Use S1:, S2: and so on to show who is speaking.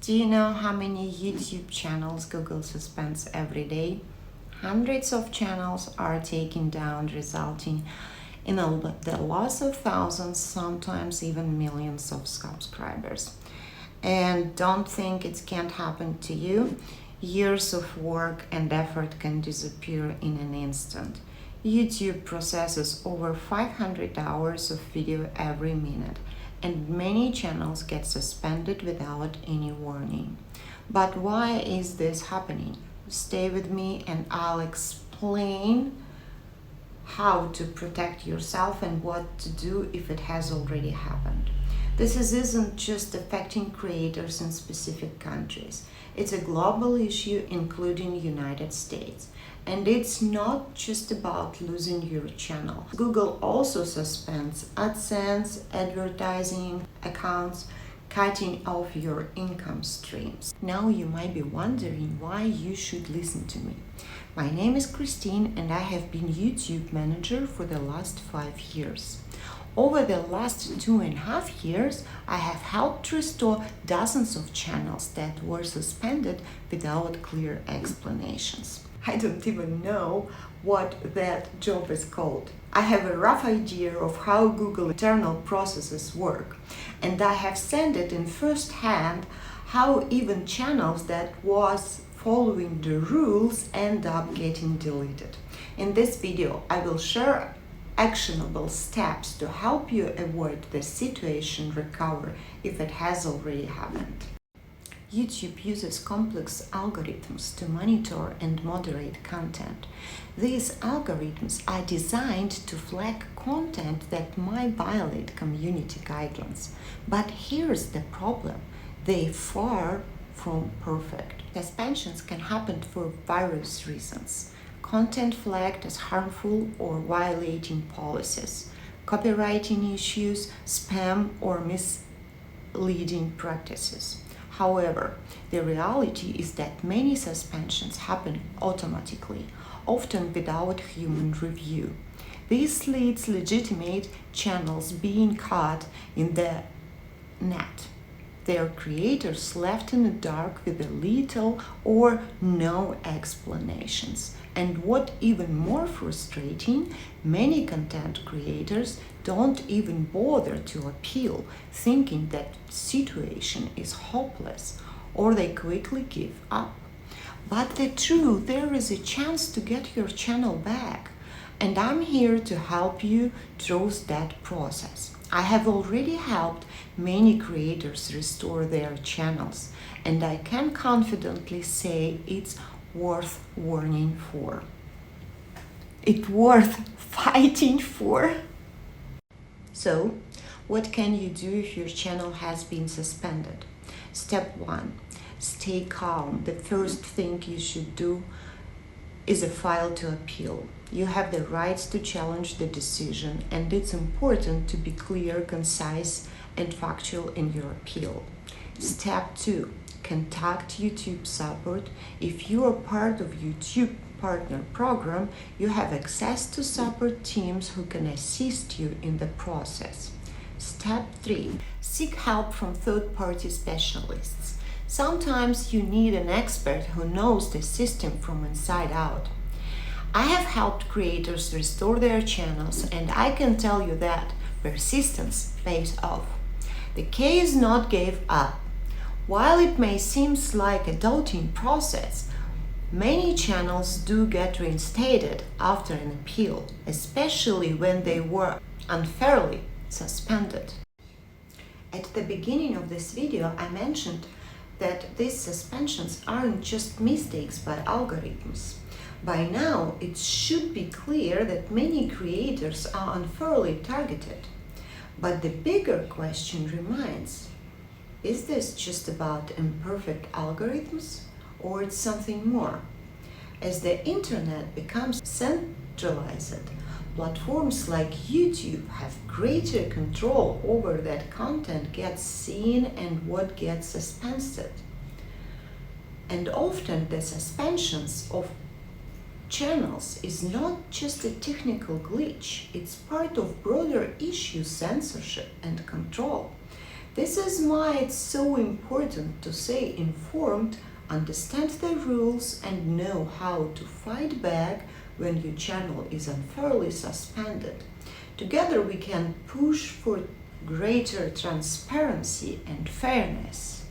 S1: Do you know how many YouTube channels Google suspends every day? Hundreds of channels are taken down, resulting in the loss of thousands, sometimes even millions of subscribers. And don't think it can't happen to you. Years of work and effort can disappear in an instant. YouTube processes over 500 hours of video every minute, and many channels get suspended without any warning. But why is this happening? Stay with me and I'll explain how to protect yourself and what to do if it has already happened. This isn't just affecting creators in specific countries. It's a global issue, including United States. And it's not just about losing your channel. Google also suspends AdSense, advertising accounts, cutting off your income streams. Now you might be wondering why you should listen to me. My name is Christine and I have been YouTube manager for the last 5 years. Over the last 2.5 years, I have helped restore dozens of channels that were suspended without clear explanations. I don't even know what that job is called. I have a rough idea of how Google internal processes work, and I have seen it in first hand how even channels that was following the rules end up getting deleted. In this video, I will share actionable steps to help you avoid the situation, recover if it has already happened. YouTube uses complex algorithms to monitor and moderate content. These algorithms are designed to flag content that might violate community guidelines. But here's the problem: they're far from perfect. Suspensions can happen for various reasons. Content flagged as harmful or violating policies, copywriting issues, spam, or misleading practices. However, the reality is that many suspensions happen automatically, often without human review. This leads legitimate channels being caught in the net, their creators left in the dark with little or no explanations. And what even more frustrating, many content creators don't even bother to appeal, thinking that situation is hopeless, or they quickly give up. But the truth, there is a chance to get your channel back, and I'm here to help you through that process. I have already helped many creators restore their channels, and I can confidently say it's worth warning for. It's worth fighting for. So, what can you do if your channel has been suspended? Step 1. Stay calm. The first thing you should do is a file to appeal. You have the right to challenge the decision, and it's important to be clear, concise, and factual in your appeal. Step 2. Contact YouTube support. If you are part of YouTube Partner Program, you have access to support teams who can assist you in the process. Step 3. Seek help from third-party specialists. Sometimes you need an expert who knows the system from inside out. I have helped creators restore their channels, and I can tell you that persistence pays off. The key is not give up. While it may seem like a daunting process, many channels do get reinstated after an appeal, especially when they were unfairly suspended. At the beginning of this video, I mentioned that these suspensions aren't just mistakes by algorithms. By now, it should be clear that many creators are unfairly targeted. But the bigger question remains: is this just about imperfect algorithms, or it's something more? As the internet becomes centralized, platforms like YouTube have greater control over that content gets seen and what gets suspended. And often the suspensions of channels is not just a technical glitch, it's part of broader issue, censorship and control. This is why it's so important to stay informed, understand the rules, and know how to fight back when your channel is unfairly suspended. Together we can push for greater transparency and fairness.